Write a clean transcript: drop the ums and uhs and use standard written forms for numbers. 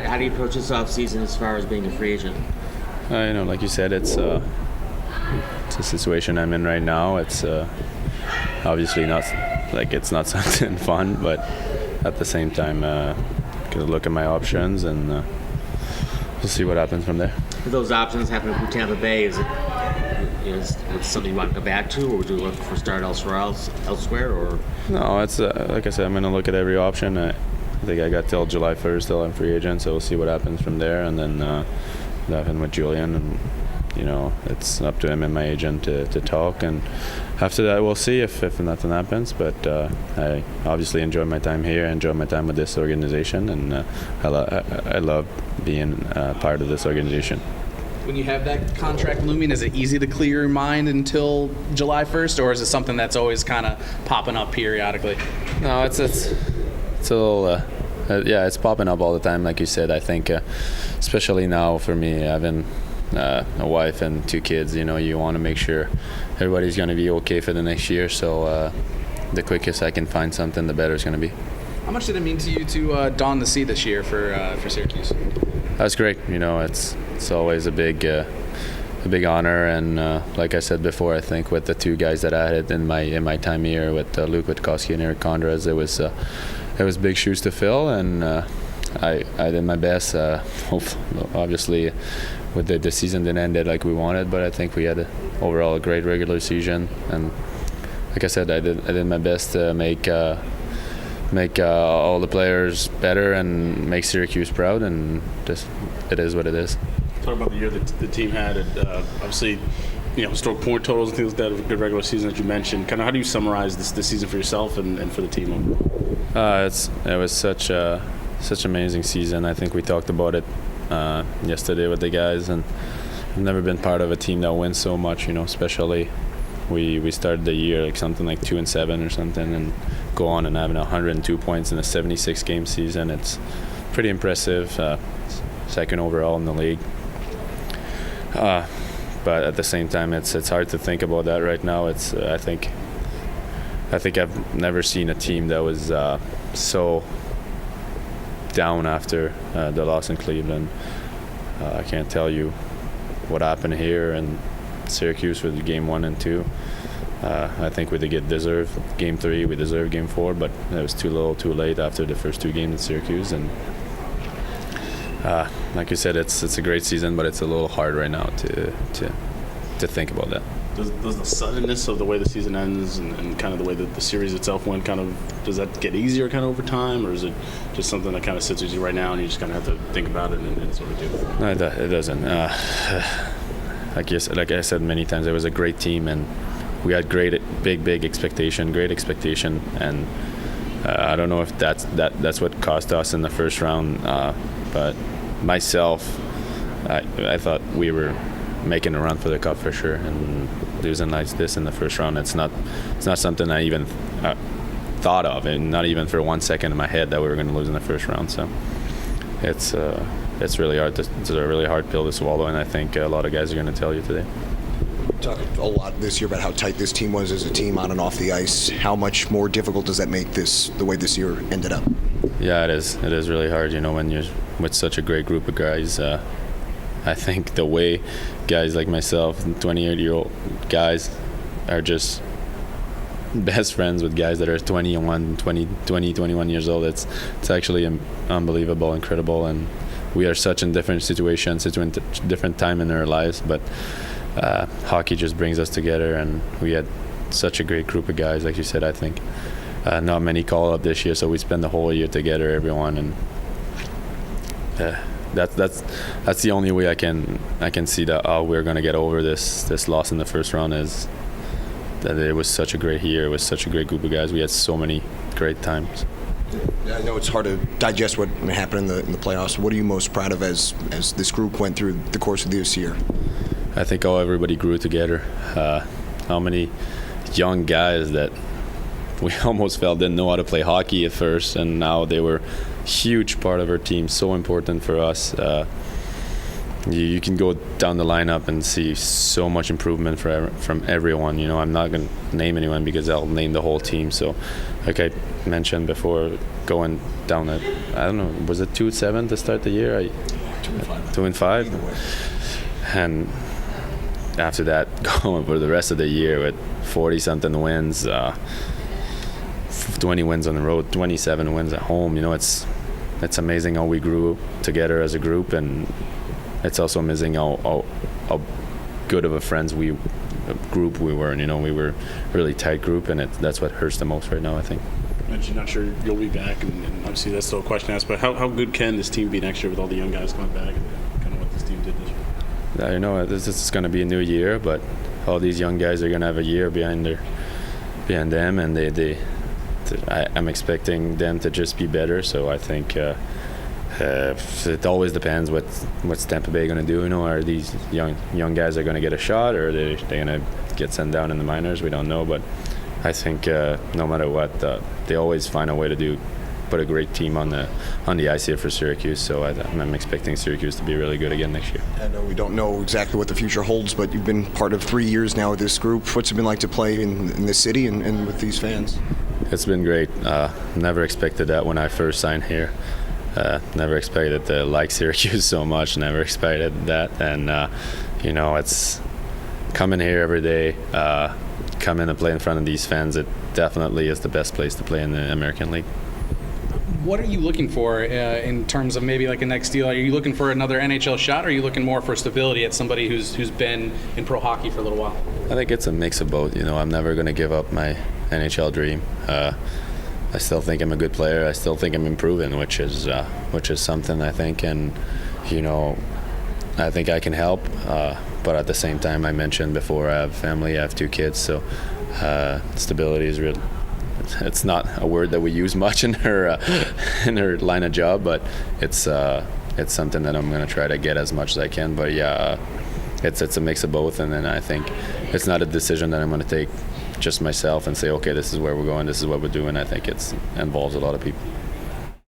How do you approach this offseason as far as being a free agent? Like you said, it's a situation I'm in right now. It's obviously not it's not something fun, but at the same time, gonna look at my options and we'll see what happens from there. If those options happen to Tampa Bay, is it something you want to go back to, or would you look for start elsewhere? Or no, it's like I said, I'm gonna look at every option. I think I got till July 1st till I'm free agent, so we'll see what happens from there, and then happen with Julian, and it's up to him and my agent to talk, and after that we'll see if nothing happens. But I obviously enjoy my time here, enjoy my time with this organization, and I love being part of this organization. When you have that contract looming, is it easy to clear your mind until July 1st, or is it something that's always kind of popping up periodically? No, it's a little it's popping up all the time, like you said. I think especially now for me, having a wife and 2 kids, you want to make sure everybody's going to be okay for the next year, so the quickest I can find something, the better it's going to be. How much did it mean to you to don the C this year for Syracuse? That's great. It's always a big honor, and like I said before, I think with the 2 guys that I had in my time here with Luke Witkowski and Eric Condras, it was big shoes to fill, and I did my best. Obviously, with the season didn't end it like we wanted, but I think we had overall a great regular season, and like I said, I did my best to make all the players better and make Syracuse proud, and it is what it is. Talk about the year that the team had. Obviously, historic point totals and things like that. A good regular season that you mentioned. Kind of, how do you summarize this season for yourself and for the team? It was such an amazing season. I think we talked about it yesterday with the guys, and I've never been part of a team that wins so much. Especially we started the year like something like 2-7 or something, and go on and having 102 points in a 76-game season. It's pretty impressive. Second overall in the league. But at the same time, it's hard to think about that right now. I think I've never seen a team that was so down after the loss in Cleveland. I can't tell you what happened here in Syracuse with Game 1 and 2. I think we did deserve Game 3. We deserved Game 4, but it was too little, too late after the first 2 games in Syracuse. And like you said, it's a great season, but it's a little hard right now to think about that. Does the suddenness of the way the season ends and kind of the way that the series itself went, does that get easier kind of over time, or is it just something that kind of sits with you right now and you just kind of have to think about it and sort of do it? No, it doesn't. Like I said many times, it was a great team, and we had big expectation, and I don't know if that's what cost us in the first round, but myself, I thought we were making a run for the cup for sure, and losing like this in the first round, it's not something I even thought of, and not even for 1 second in my head that we were going to lose in the first round. So it's really hard. It's a really hard pill to swallow, and I think a lot of guys are going to tell you today. We talked a lot this year about how tight this team was as a team on and off the ice. How much more difficult does that make the way this year ended up? Yeah, it is. It is really hard. When you're with such a great group of guys. I think the way guys like myself, 28-year-old guys, are just best friends with guys that are 21 years old. It's actually unbelievable, incredible, and we are such in different situations, different time in our lives, but hockey just brings us together, and we had such a great group of guys. Like you said, I think not many call up this year, so we spend the whole year together, everyone, and that's the only way I can see that we're going to get over this loss in the first round, is that it was such a great year. It was such a great group of guys. We had so many great times. Yeah, I know it's hard to digest what happened in the playoffs. What are you most proud of as this group went through the course of this year? I think how everybody grew together. How many young guys that we almost felt didn't know how to play hockey at first, and now they were a huge part of our team, so important for us. you can go down the lineup and see so much improvement from everyone. You know, I'm not going to name anyone because I'll name the whole team. So, like I mentioned before, going down at, I don't know, was it 2-7 to start the year? 2-5. And after that, going for the rest of the year with 40-something wins, 20 wins on the road, 27 wins at home. You know, it's amazing how we grew together as a group, and it's also amazing how good of a group we were. And, you know, we were a really tight group, and that's what hurts the most right now, I think. You're not sure you'll be back, and obviously that's still a question asked, but how good can this team be next year with all the young guys coming back and kind of what this team did this year? You know, this is going to be a new year, but all these young guys are going to have a year behind them, and I'm expecting them to just be better. So I think it always depends what's Tampa Bay going to do. You know, are these young guys are going to get a shot, or are they going to get sent down in the minors? We don't know, but I think no matter what, they always find a way to put a great team on the ice here for Syracuse. So I'm expecting Syracuse to be really good again next year. I know we don't know exactly what the future holds, but you've been part of 3 years now with this group. What's it been like to play in this city and with these fans? It's been great. Never expected that when I first signed here. Never expected to like Syracuse so much. Never expected that. And, you know, it's coming here every day, coming and play in front of these fans. It definitely is the best place to play in the American League. What are you looking for in terms of maybe like a next deal? Are you looking for another NHL shot, or are you looking more for stability at somebody who's been in pro hockey for a little while? I think it's a mix of both. You know, I'm never going to give up my NHL dream. I still think I'm a good player. I still think I'm improving, which is something I think, and you know, I think I can help. But at the same time, I mentioned before, I have family. I have 2 kids, so stability is real. It's not a word that we use much in her line of job, but it's something that I'm going to try to get as much as I can. But yeah, it's a mix of both, and then I think it's not a decision that I'm going to take just myself and say, okay, this is where we're going, this is what we're doing. I think it involves a lot of people.